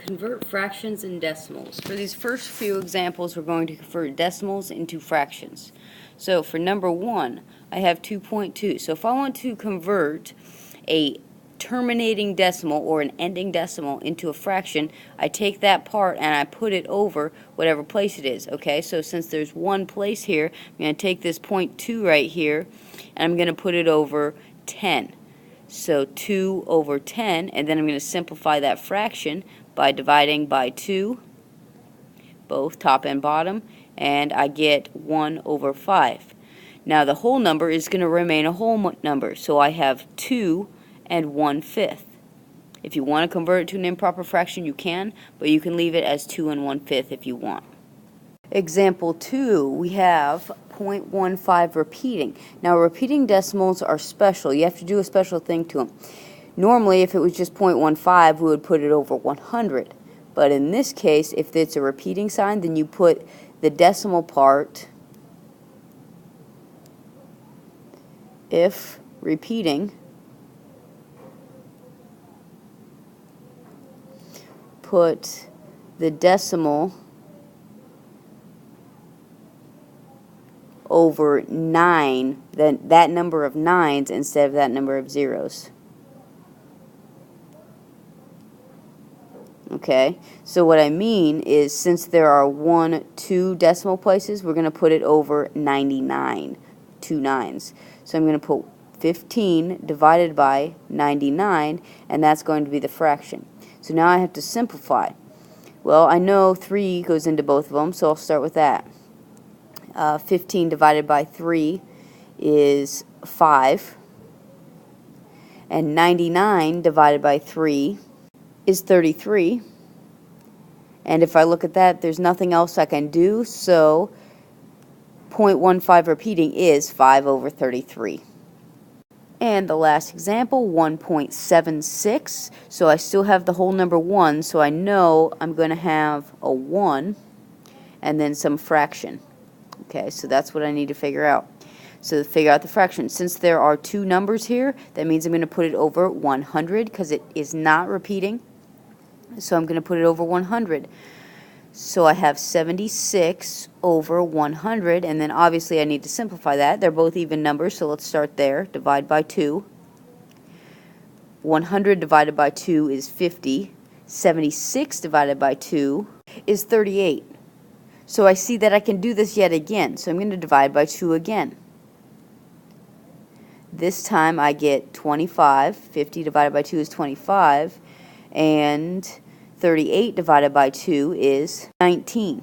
Convert fractions and decimals. For these first few examples, we're going to convert decimals into fractions. So for number 1, I have 2.2. So if I want to convert a terminating decimal or an ending decimal into a fraction, I take that part and I put it over whatever place it is. Okay, so since there's one place here, I'm going to take this 0.2 right here and I'm going to put it over 10. So 2 over 10, and then I'm going to simplify that fraction by dividing by 2, both top and bottom, and I get 1 over 5. Now the whole number is going to remain a whole number, so I have 2 and 1/5. If you want to convert it to an improper fraction, you can, but you can leave it as 2 and 1/5 if you want. Example 2, we have 0.15 repeating. Now repeating decimals are special. You have to do a special thing to them. Normally, if it was just 0.15, we would put it over 100. But in this case, if it's a repeating sign, then you put the decimal part, if repeating, put the decimal over 9, then that number of 9s instead of that number of zeros. Okay, so what I mean is, since there are 1, 2 decimal places, we're going to put it over 99, 2 9s. So I'm going to put 15 divided by 99, and that's going to be the fraction. So now I have to simplify. Well, I know 3 goes into both of them, so I'll start with that. 15 divided by 3 is 5, and 99 divided by 3 is 33. And if I look at that, there's nothing else I can do, so 0.15 repeating is 5 over 33. And the last example, 1.76. So I still have the whole number 1, so I know I'm going to have a 1 and then some fraction. Okay, so that's what I need to figure out. So to figure out the fraction, since there are 2 numbers here, that means I'm going to put it over 100 because it is not repeating. So I'm going to put it over 100. So I have 76 over 100, and then obviously I need to simplify that. They're both even numbers, so let's start there. Divide by 2. 100 divided by 2 is 50. 76 divided by 2 is 38. So I see that I can do this yet again, so I'm going to divide by 2 again. This time I get 25. 50 divided by 2 is 25, and 38 divided by 2 is 19.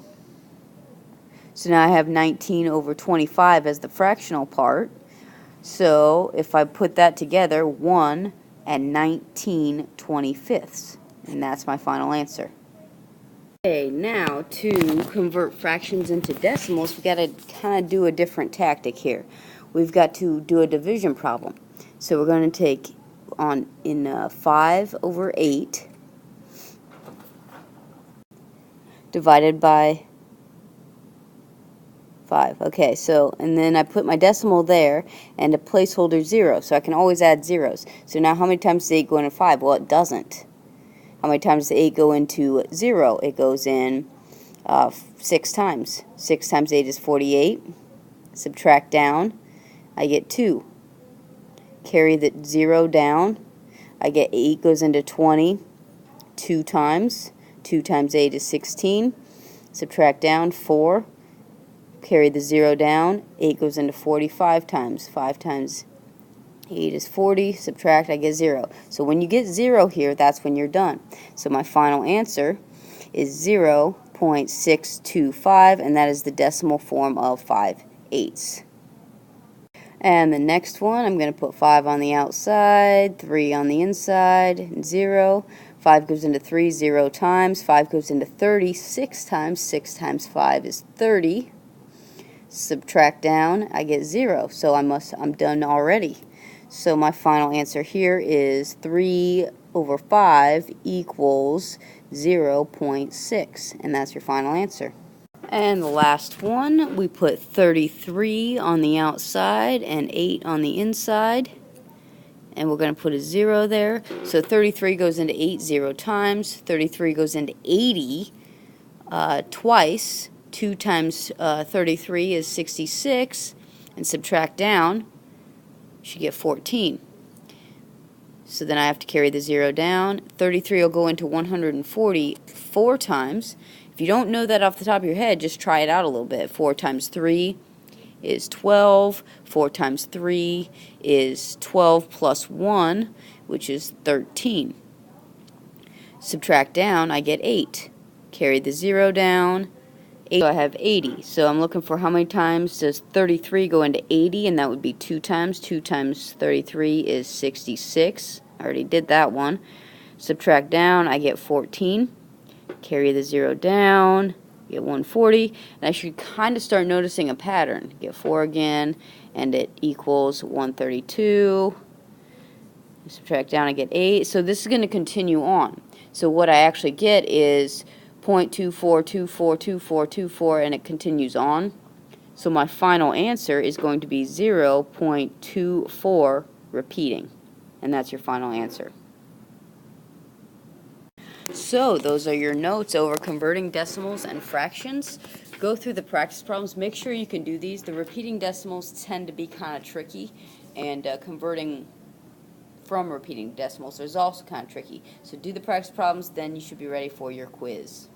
So now I have 19 over 25 as the fractional part. So if I put that together, 1 and 19/25, and that's my final answer. Okay, now to convert fractions into decimals, we've got to kind of do a different tactic here. We've got to do a division problem. So we're going to take 5 over 8 divided by 5. Okay, so, and then I put my decimal there and a placeholder 0, so I can always add zeros. So now how many times does 8 go into 5? Well, it doesn't. How many times does 8 go into 0? It goes in 6 times. 6 times 8 is 48. Subtract down, I get 2. Carry the 0 down, I get 8 goes into 20 2 times. 2 times 8 is 16. Subtract down 4. Carry the 0 down. 8 goes into 45 times. 5 times 8 is 40. Subtract, I get 0. So when you get 0 here, that's when you're done. So my final answer is 0.625, and that is the decimal form of 5/8. And the next one, I'm going to put 5 on the outside, 3 on the inside, and 0. 5 goes into 3 0 times. 5 goes into 30 6 times. 6 times 5 is 30. Subtract down, I get 0. So I'm done already. So my final answer here is 3 over 5 equals 0.6. And that's your final answer. And the last one, we put 33 on the outside and 8 on the inside. and we're going to put a 0 there. So 33 goes into 8 0 times. 33 goes into 80 twice. 2 times 33 is 66, and subtract down, you should get 14. So then I have to carry the 0 down. 33 will go into 140 4 times. If you don't know that off the top of your head, just try it out a little bit. 4 times 3 is 12. 4 times 3 is 12 plus 1, which is 13. Subtract down, I get 8. Carry the 0 down. 8, so I have 80. So I'm looking for how many times does 33 go into 80, and that would be 2 times. 2 times 33 is 66. I already did that one. Subtract down, I get 14. Carry the 0 down, get 140, and I should kind of start noticing a pattern. Get 4 again, and it equals 132. Subtract down, I get 8. So this is going to continue on. So what I actually get is 0.24242424, and it continues on. So my final answer is going to be 0.24 repeating, and that's your final answer. So those are your notes over converting decimals and fractions. Go through the practice problems. Make sure you can do these. The repeating decimals tend to be kind of tricky, and converting from repeating decimals is also kind of tricky. So do the practice problems, then you should be ready for your quiz.